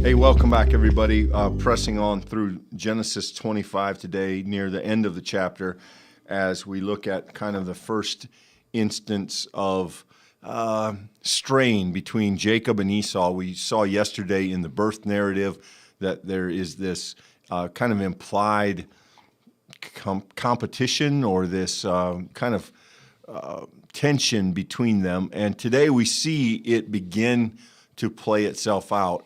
Hey, welcome back, everybody. Pressing on through Genesis 25 today, near the end of the chapter, as we look at kind of the first instance of strain between Jacob and Esau. We saw yesterday in the birth narrative that there is this kind of implied competition or this kind of tension between them. And today we see it begin to play itself out.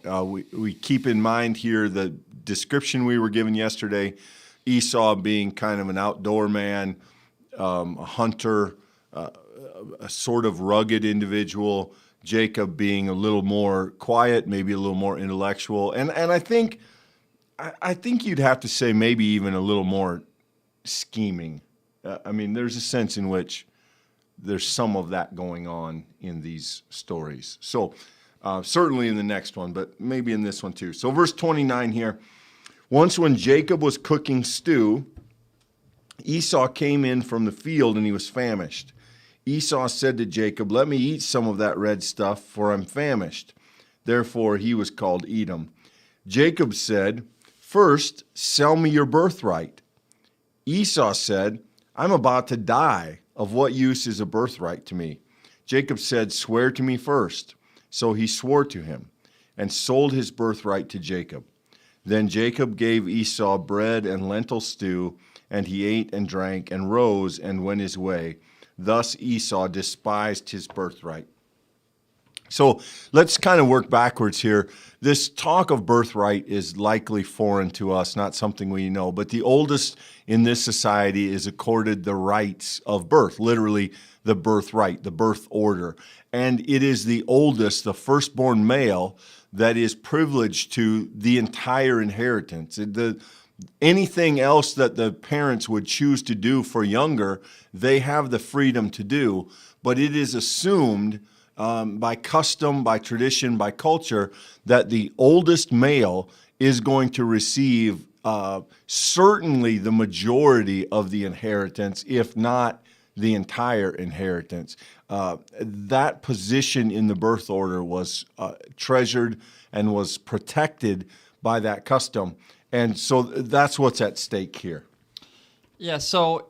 We keep in mind here the description we were given yesterday, Esau being kind of an outdoor man, a hunter, a sort of rugged individual, Jacob being a little more quiet, maybe a little more intellectual, and I think you'd have to say maybe even a little more scheming. I mean, there's a sense in which there's some of that going on in these stories. So certainly in the next one, but maybe in this one too. So verse 29 here, once when Jacob was cooking stew, Esau came in from the field and he was famished. Esau said to Jacob, "Let me eat some of that red stuff, for I'm famished." Therefore he was called Edom. Jacob said, "First, sell me your birthright." Esau said, "I'm about to die. Of what use is a birthright to me?" Jacob said, "Swear to me first." So he swore to him and sold his birthright to Jacob. Then Jacob gave Esau bread and lentil stew, and he ate and drank and rose and went his way. Thus Esau despised his birthright. So let's kind of work backwards here. This talk of birthright is likely foreign to us, not something we know. But the oldest in this society is accorded the rights of birth, literally the birthright, the birth order. And it is the oldest, the firstborn male, that is privileged to the entire inheritance. Anything else that the parents would choose to do for younger, they have the freedom to do. But it is assumed by custom, by tradition, by culture, that the oldest male is going to receive certainly the majority of the inheritance, if not the entire inheritance. That position in the birth order was treasured and was protected by that custom. And so that's what's at stake here. Yeah, so,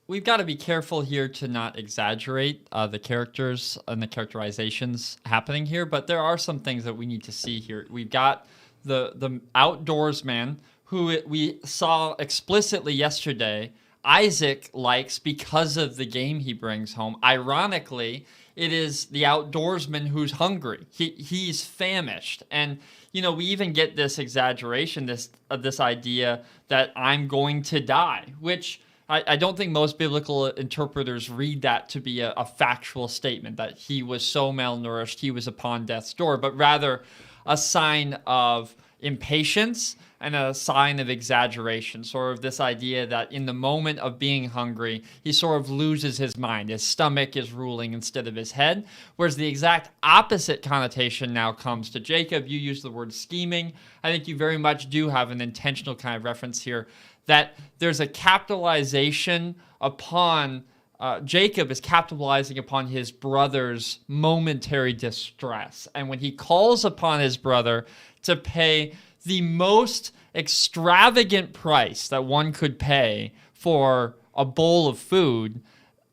we've got to be careful here to not exaggerate the characters and the characterizations happening here, but there are some things that we need to see here. We've got the outdoorsman who we saw explicitly yesterday Isaac likes because of the game he brings home. Ironically, it is the outdoorsman who's hungry. He's famished. And, we even get this exaggeration, this idea that I'm going to die, which I don't think most biblical interpreters read that to be a factual statement, that he was so malnourished, he was upon death's door, but rather a sign of impatience and a sign of exaggeration, sort of this idea that in the moment of being hungry, he sort of loses his mind. His stomach is ruling instead of his head, whereas the exact opposite connotation now comes to Jacob. You use the word scheming. I think you very much do have an intentional kind of reference here, that there's a capitalization upon Jacob is capitalizing upon his brother's momentary distress. And when he calls upon his brother to pay the most extravagant price that one could pay for a bowl of food,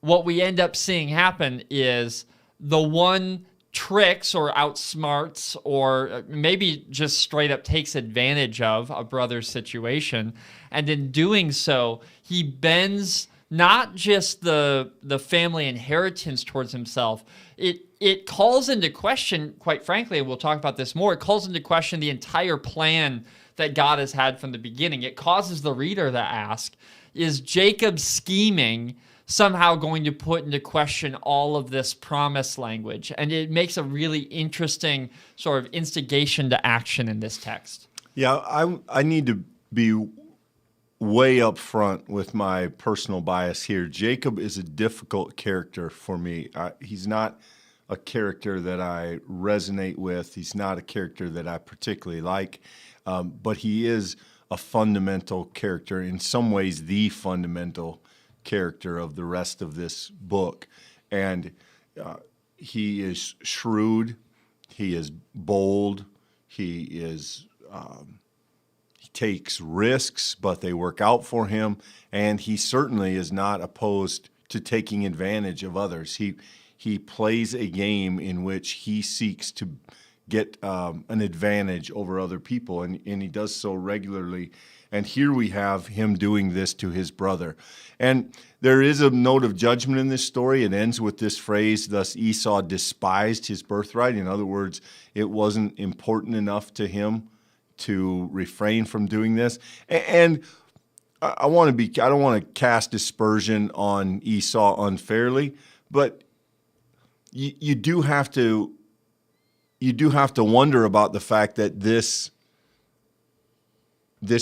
what we end up seeing happen is the one tricks or outsmarts or maybe just straight up takes advantage of a brother's situation. And in doing so, he bends not just the family inheritance towards himself. It calls into question, quite frankly, and we'll talk about this more, it calls into question the entire plan that God has had from the beginning. It causes the reader to ask, is Jacob's scheming somehow going to put into question all of this promise language? And it makes a really interesting sort of instigation to action in this text. Yeah, I need to be way up front with my personal bias here. Jacob is a difficult character for me. He's not a character that I resonate with. He's not a character that I particularly like, but he is a fundamental character, in some ways the fundamental character of the rest of this book. And he is shrewd, he is bold, He takes risks, but they work out for him, and he certainly is not opposed to taking advantage of others. He plays a game in which he seeks to get an advantage over other people, and he does so regularly. And here we have him doing this to his brother. And there is a note of judgment in this story. It ends with this phrase, thus Esau despised his birthright. In other words, it wasn't important enough to him to refrain from doing this. And I don't want to cast aspersion on Esau unfairly, but you do have to wonder about the fact that this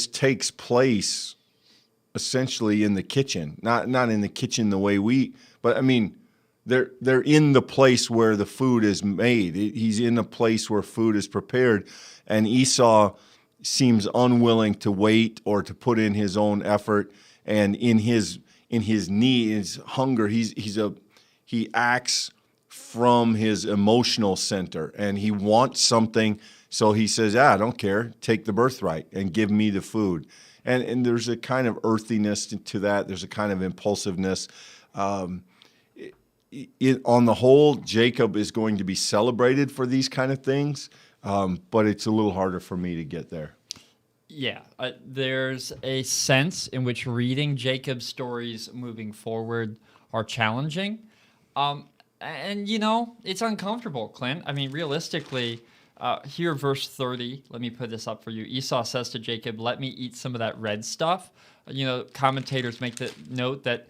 takes place essentially in the kitchen, not in the kitchen the way but I mean, they're in the place where the food is made. He's in a place where food is prepared, and Esau seems unwilling to wait or to put in his own effort. And in his need, his hunger, he acts from his emotional center, and he wants something. So he says, I don't care, take the birthright and give me the food. And there's a kind of earthiness to that. There's a kind of impulsiveness. On the whole, Jacob is going to be celebrated for these kind of things, but it's a little harder for me to get there. Yeah, there's a sense in which reading Jacob's stories moving forward are challenging. And, it's uncomfortable, Clint. I mean, realistically, here, verse 30, let me put this up for you. Esau says to Jacob, let me eat some of that red stuff. Commentators make the note that,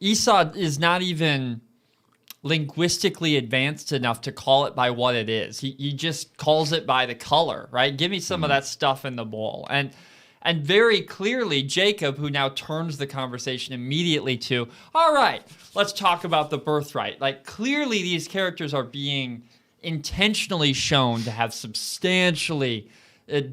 Esau is not even linguistically advanced enough to call it by what it is. He just calls it by the color, right? Give me some of that stuff in the bowl. And very clearly, Jacob, who now turns the conversation immediately to, all right, let's talk about the birthright. Like, clearly these characters are being intentionally shown to have substantially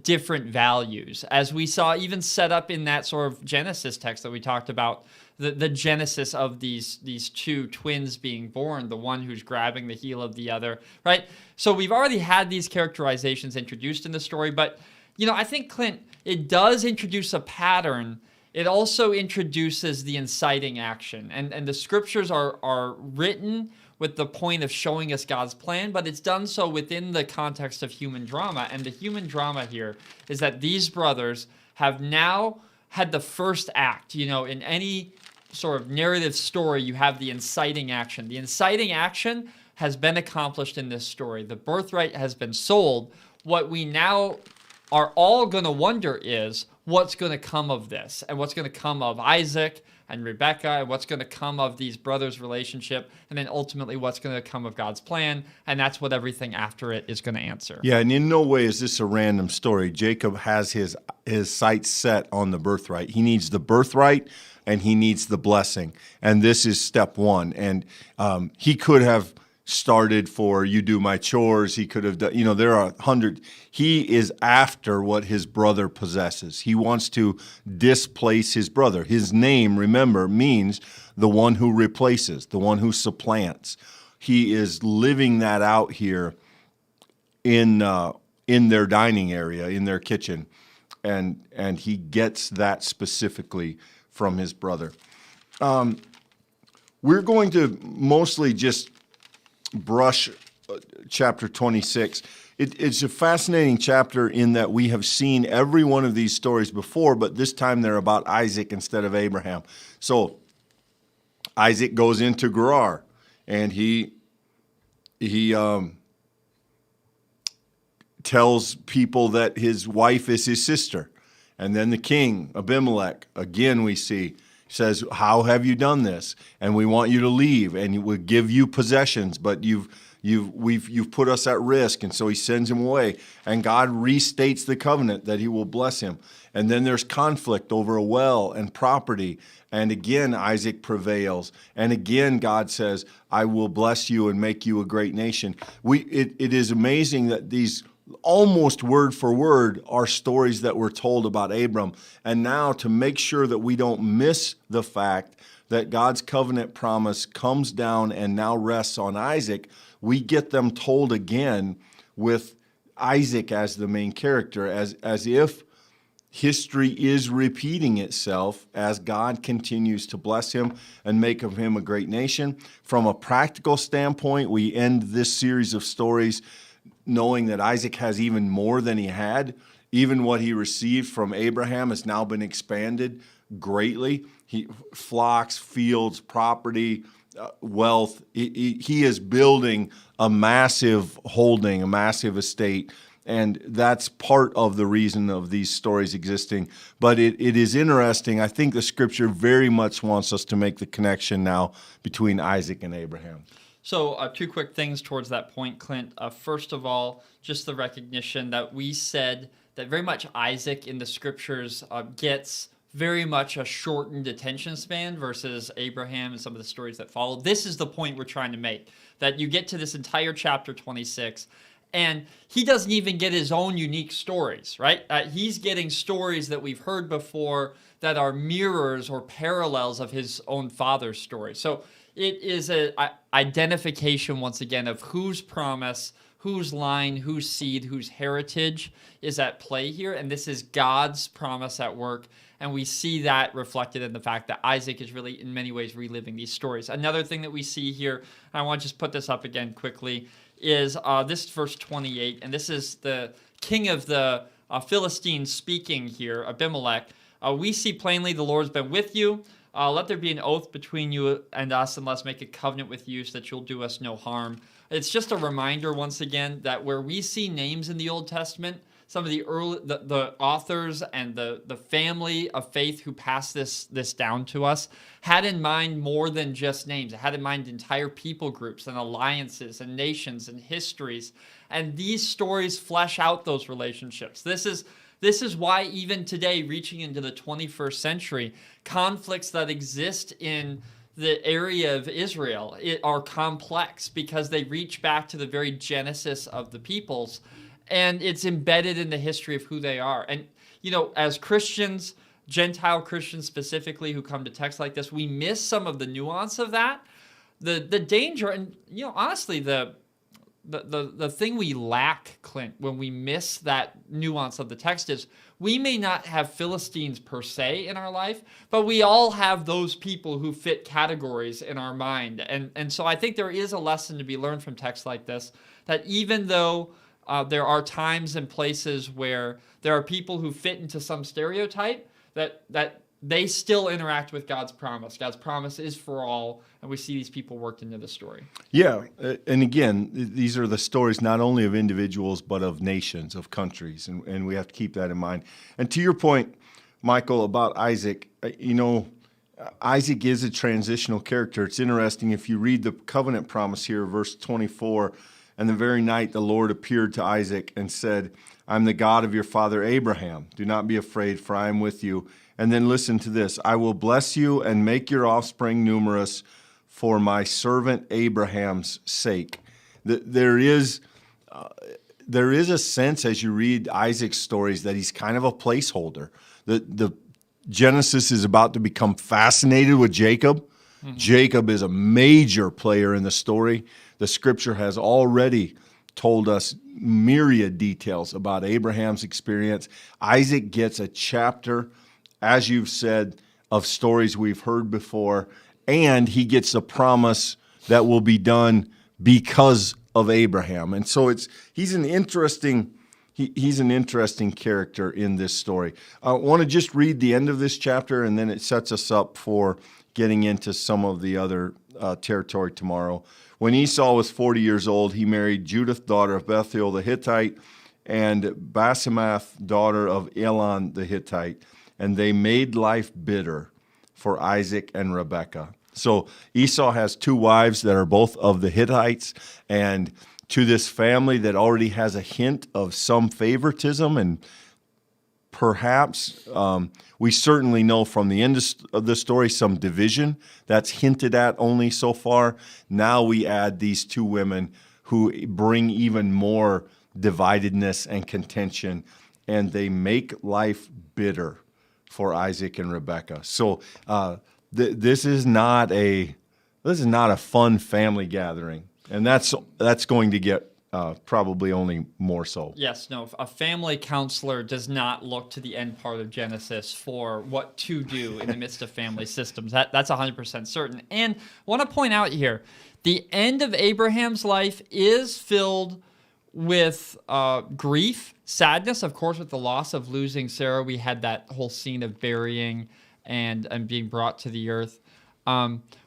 different values, as we saw even set up in that sort of Genesis text that we talked about, the genesis of these two twins being born, the one who's grabbing the heel of the other, right? So we've already had these characterizations introduced in the story, but, I think, Clint, it does introduce a pattern. It also introduces the inciting action, and the scriptures are written with the point of showing us God's plan, but it's done so within the context of human drama. And the human drama here is that these brothers have now had the first act. In any sort of narrative story, you have the inciting action. The inciting action has been accomplished in this story. The birthright has been sold. What we now are all going to wonder is what's going to come of this, and what's going to come of Isaac and Rebekah, and what's going to come of these brothers' relationship, and then ultimately what's going to come of God's plan, and that's what everything after it is going to answer. Yeah, and in no way is this a random story. Jacob has his sights set on the birthright. He needs the birthright, and he needs the blessing, and this is step one. And he could have started for you do my chores. He could have done, there are 100. He is after what his brother possesses. He wants to displace his brother. His name, remember, means the one who replaces, the one who supplants. He is living that out here in their dining area, in their kitchen, and he gets that specifically from his brother. We're going to mostly just brush chapter 26. It's a fascinating chapter in that we have seen every one of these stories before, but this time they're about Isaac instead of Abraham. So Isaac goes into Gerar, and he tells people that his wife is his sister. And then the king, Abimelech, again we see, says, how have you done this? And we want you to leave, and we'll give you possessions, but you've put us at risk. And so he sends him away. And God restates the covenant that he will bless him. And then there's conflict over a well and property. And again, Isaac prevails. And again, God says, I will bless you and make you a great nation. It is amazing that these almost word for word are stories that were told about Abram. And now, to make sure that we don't miss the fact that God's covenant promise comes down and now rests on Isaac, we get them told again with Isaac as the main character, as if history is repeating itself as God continues to bless him and make of him a great nation. From a practical standpoint, we end this series of stories knowing that Isaac has even more than he had. Even what he received from Abraham has now been expanded greatly. Flocks, fields, property, wealth. He is building a massive holding, a massive estate. And that's part of the reason of these stories existing. But it is interesting. I think the scripture very much wants us to make the connection now between Isaac and Abraham. So 2 quick things towards that point, Clint. First of all, just the recognition that we said that very much Isaac in the scriptures gets very much a shortened attention span versus Abraham and some of the stories that follow. This is the point we're trying to make, that you get to this entire chapter 26, and he doesn't even get his own unique stories, right? He's getting stories that we've heard before that are mirrors or parallels of his own father's story. So it is an identification, once again, of whose promise, whose line, whose seed, whose heritage is at play here. And this is God's promise at work. And we see that reflected in the fact that Isaac is really, in many ways, reliving these stories. Another thing that we see here, I want to just put this up again quickly, is this verse 28. And this is the king of the Philistines speaking here, Abimelech. We see plainly the Lord's been with you. Let there be an oath between you and us, and let's make a covenant with you so that you'll do us no harm. It's just a reminder, once again, that where we see names in the Old Testament, some of the early the authors and the family of faith who passed this down to us had in mind more than just names. It had in mind entire people groups and alliances and nations and histories. And these stories flesh out those relationships. This is why even today, reaching into the 21st century, conflicts that exist in the area of Israel are complex because they reach back to the very genesis of the peoples, and it's embedded in the history of who they are. And, as Christians, Gentile Christians specifically, who come to texts like this, we miss some of the nuance of that. The danger, and, honestly, the thing we lack, Clint, when we miss that nuance of the text is we may not have Philistines per se in our life, but we all have those people who fit categories in our mind. And so I think there is a lesson to be learned from texts like this, that even though there are times and places where there are people who fit into some stereotype, that they still interact with God's promise. God's promise is for all, and we see these people worked into the story. Yeah, and again, these are the stories not only of individuals, but of nations, of countries, and we have to keep that in mind. And to your point, Michael, about Isaac, Isaac is a transitional character. It's interesting, if you read the covenant promise here, verse 24, and the very night the Lord appeared to Isaac and said, I'm the God of your father Abraham. Do not be afraid, for I am with you. And then listen to this. I will bless you and make your offspring numerous for my servant Abraham's sake. There is a sense as you read Isaac's stories that he's kind of a placeholder. The Genesis is about to become fascinated with Jacob. Mm-hmm. Jacob is a major player in the story. The scripture has already told us myriad details about Abraham's experience. Isaac gets a chapter, as you've said, of stories we've heard before, and he gets a promise that will be done because of Abraham. And so he's an interesting character in this story. I want to just read the end of this chapter, and then it sets us up for getting into some of the other territory tomorrow. When Esau was 40 years old, he married Judith, daughter of Bethuel the Hittite, and Basemath, daughter of Elon the Hittite. And they made life bitter for Isaac and Rebekah. So Esau has 2 wives that are both of the Hittites, and to this family that already has a hint of some favoritism, and perhaps we certainly know from the end of the story some division that's hinted at only so far. Now we add these 2 women who bring even more dividedness and contention, and they make life bitter for Isaac and Rebekah. So this is not a fun family gathering, and that's going to get probably only more so. Yes, no, a family counselor does not look to the end part of Genesis for what to do in the midst of family systems. That's 100% certain. And I want to point out here, the end of Abraham's life is filled with grief, sadness, of course, with the loss of losing Sarah. We had that whole scene of burying and being brought to the earth.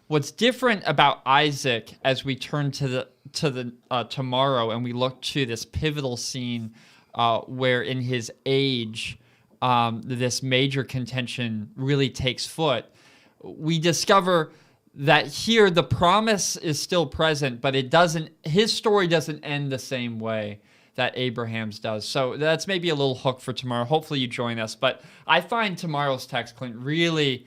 What's different about Isaac as we turn to the tomorrow and we look to this pivotal scene where in his age this major contention really takes foot, we discover that here the promise is still present, but his story doesn't end the same way that Abraham's does. So that's maybe a little hook for tomorrow. Hopefully you join us. But I find tomorrow's text, Clint, really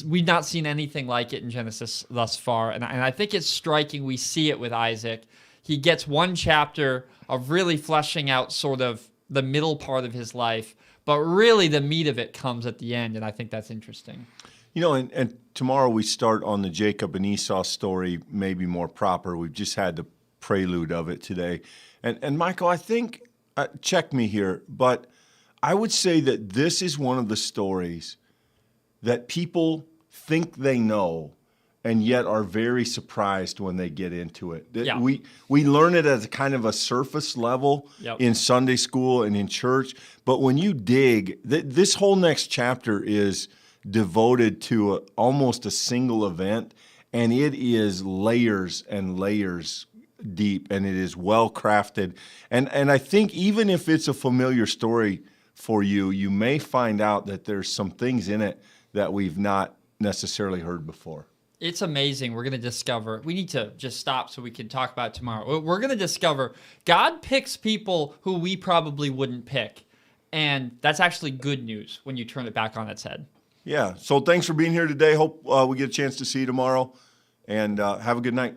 we've not seen anything like it in Genesis thus far, and I think it's striking. We see it with Isaac. He gets one chapter of really fleshing out sort of the middle part of his life, but really the meat of it comes at the end, and I think that's interesting. And tomorrow we start on the Jacob and Esau story, maybe more proper. We've just had the prelude of it today. And Michael, I think, check me here, but I would say that this is one of the stories that people think they know and yet are very surprised when they get into it. Yeah. We learn it as a kind of a surface level in Sunday school and in church, but when you dig, this whole next chapter is devoted to almost a single event, and it is layers and layers deep, and it is well crafted. And I think even if it's a familiar story for you, you may find out that there's some things in it that we've not necessarily heard before. It's amazing. We're going to discover. We need to just stop so we can talk about it tomorrow. We're going to discover God picks people who we probably wouldn't pick. And that's actually good news when you turn it back on its head. Yeah. So thanks for being here today. Hope we get a chance to see you tomorrow. And have a good night.